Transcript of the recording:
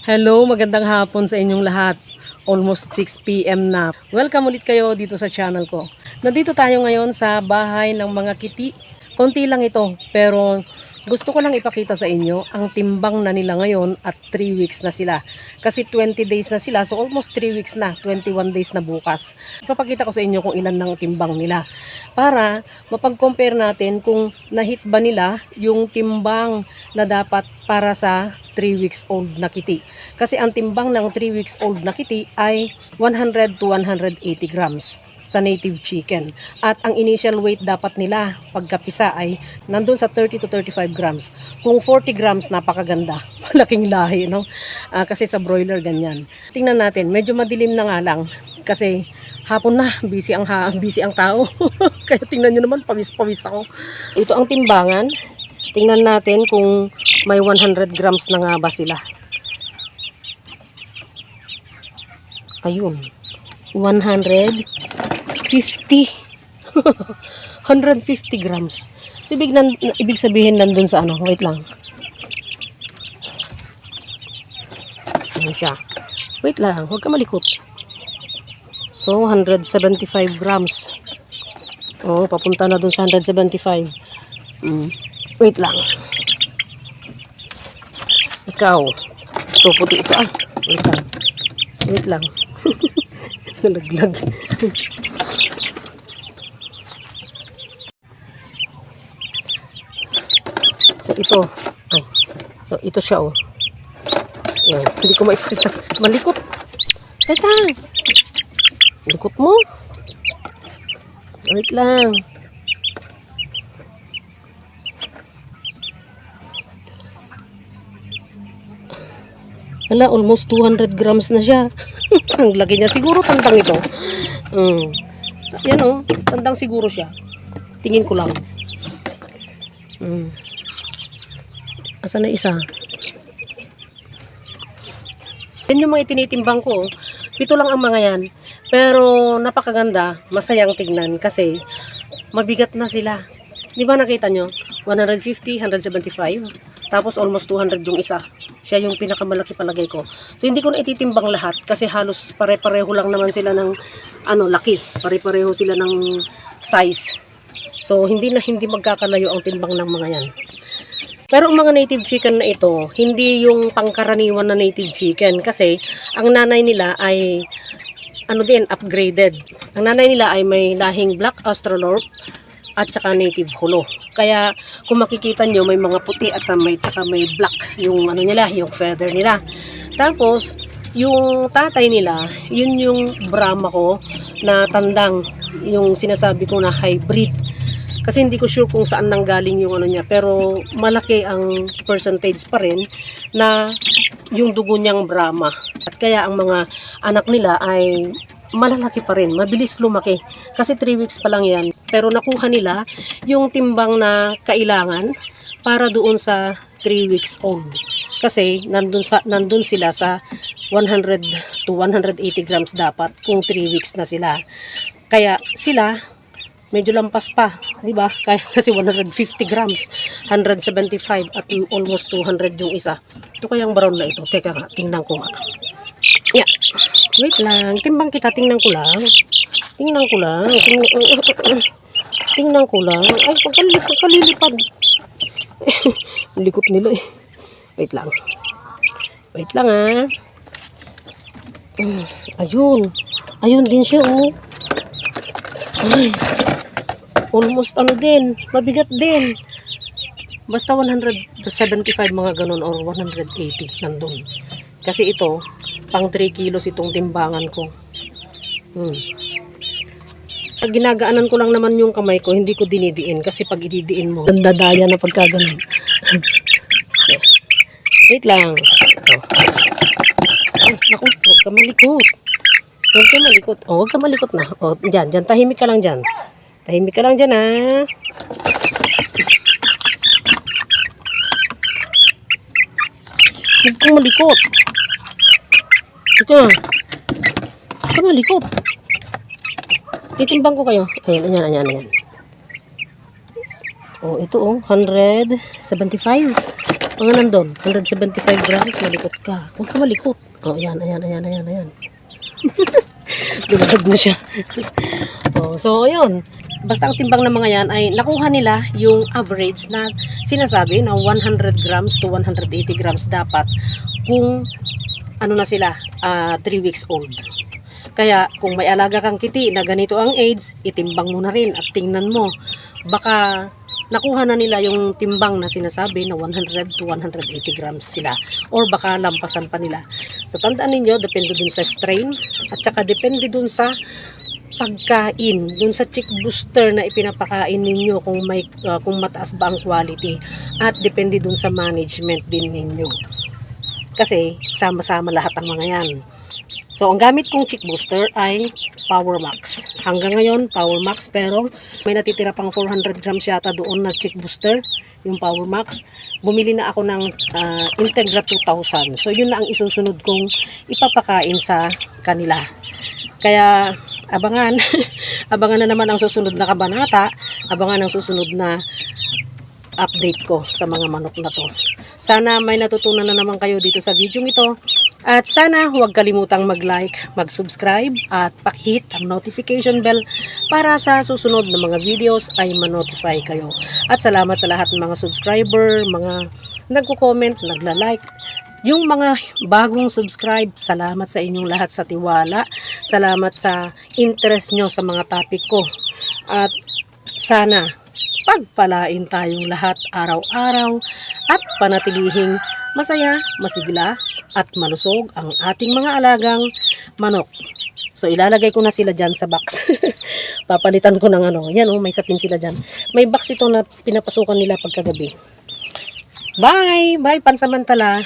Hello, magandang hapon sa inyong lahat. Almost 6 p.m. na. Welcome ulit kayo dito sa channel ko. Nandito tayo ngayon sa bahay ng mga kiti. Konti lang ito, pero gusto ko lang ipakita sa inyo ang timbang na nila ngayon at 3 weeks na sila. Kasi 20 days na sila, so almost 3 weeks na, 21 days na bukas. Papakita ko sa inyo kung ilan ng timbang nila. Para mapag-compare natin kung nahit ba nila yung timbang na dapat para sa 3 weeks old na kiti. Kasi ang timbang ng 3 weeks old na kiti ay 100 to 180 grams sa native chicken. At ang initial weight dapat nila pagkapisa ay nandun sa 30 to 35 grams. Kung 40 grams, napakaganda. Malaking lahi, no? Kasi sa broiler ganyan. Tingnan natin, medyo madilim na nga lang. Kasi hapon na, busy ang tao. Kaya tingnan nyo naman, pawis-pawis ako. Ito ang timbangan. Tingnan natin kung may 100 grams na nga ba sila. Ayun. 150. 150 grams. So, ibig sabihin nandun sa ano. Wait lang. Ayan siya. Wait lang. Huwag ka malikot. So, 175 grams. Oh, papunta na dun sa 175. Wait lang. Ikaw. Ito, puti ito. Wait lang. Wait lang. Nalaglag. So, ito. So, ito siya, oh. Ayan. Hindi ko maipita. Malikot. Teka. Likot mo. Wait lang. Wala, almost 200 grams na siya. Ang laki niya. Siguro tandang ito. Yan, oh. Tandang siguro siya. Tingin ko lang. Asan na isa? Yan yung mga itinitimbang ko. 7 lang ang mga yan. Pero napakaganda. Masayang tignan kasi mabigat na sila. Di ba nakita nyo? 150, 175. Tapos almost 200 yung isa. Siya yung pinakamalaki palagay ko. So hindi ko na ititimbang lahat kasi halos pare-pareho lang naman sila ng laki. Pare-pareho sila ng size. So hindi magkakalayo ang timbang ng mga yan. Pero ang mga native chicken na ito, hindi yung pangkaraniwan na native chicken kasi ang nanay nila ay upgraded. Ang nanay nila ay may lahing Black Australorp at saka native Holo. Kaya kung makikita nyo may mga puti at may black yung nila, yung feather nila. Tapos yung tatay nila, yun yung Brahma ko na tandang, yung sinasabi ko na hybrid. Kasi hindi ko sure kung saan nanggaling yung niya, pero malaki ang percentage pa rin na yung dugo niyang Brahma. At kaya ang mga anak nila ay malalaki pa rin, mabilis lumaki. Kasi 3 weeks pa lang yan. Pero nakuha nila yung timbang na kailangan para doon sa 3 weeks old. Kasi nandun sila sa 100 to 180 grams dapat kung 3 weeks na sila. Kaya sila medyo lampas pa, di ba? Kasi 150 grams, 175 at almost 200 yung isa. Ito kayang brown na ito. Teka nga, tingnan ko nga. Yeah. Wait lang, timbang kita, tingnan ko lang. Tingnan ko lang. Tingnan ko lang. Ay, pagkalilipad. Likot nila eh. Wait lang. Wait lang Ayun. Ayun din siya, oh. Ay. Almost din. Mabigat din. Basta 175 mga ganun or 180 nandun. Kasi ito, pang 3 kilos itong timbangan ko. Pag ginagaanan ko lang naman yung kamay ko, hindi ko dinidiin. Kasi pag ididiin mo, dandadaya na pagkaganon. Wait lang. Ay, naku, huwag ka malikot. Huwag ka malikot. Huwag ka malikot na. Dyan, tahimik ka lang dyan. Tahimik ka lang dyan, Huwag kang malikot. Huwag ka malikot. Titimbang ko kayo. Ayan. Oh, ito 175. Mga nandun, 175 grams, malikot ka. Huwag ka malikot. Oh, ayan. Lumabag na siya. Oh, so, ayun. Basta ang timbang ng mga yan ay nakuha nila yung average na sinasabi na 100 grams to 180 grams dapat kung ano na sila, 3 weeks old. Kaya kung may alaga kang kiti na ganito ang age, itimbang mo na rin at tingnan mo. Baka nakuha na nila yung timbang na sinasabi na 100 to 180 grams sila. Or baka lampasan pa nila. So tandaan ninyo, depende dun sa strain at saka depende dun sa pagkain, dun sa chick booster na ipinapakain ninyo kung mataas ba ang quality at depende dun sa management din ninyo. Kasi sama-sama lahat ang mga yan. So ang gamit kong chick booster ay Power Max. Hanggang ngayon Power Max, pero may natitira pang 400 grams yata doon na chick booster, yung Power Max. Bumili na ako ng Integra 2000. So yun na ang isusunod kong ipapakain sa kanila. Kaya abangan, abangan na naman ang susunod na kabanata, abangan ang susunod na update ko sa mga manok na to. Sana may natutunan na naman kayo dito sa video ito. At sana huwag kalimutang mag-like, mag-subscribe at pakihit ang notification bell para sa susunod na mga videos ay ma-notify kayo. At salamat sa lahat ng mga subscriber, mga nagko-comment, nagla-like. Yung mga bagong subscribe, salamat sa inyong lahat sa tiwala. Salamat sa interest nyo sa mga topic ko. At sana pagpalain tayong lahat araw-araw at panatilihing masaya, masigla at malusog ang ating mga alagang manok. So ilalagay ko na sila dyan sa box. Papalitan ko ng ano. Yan may sapin sila dyan. May box ito na pinapasukan nila pagkagabi. Bye! Bye pansamantala!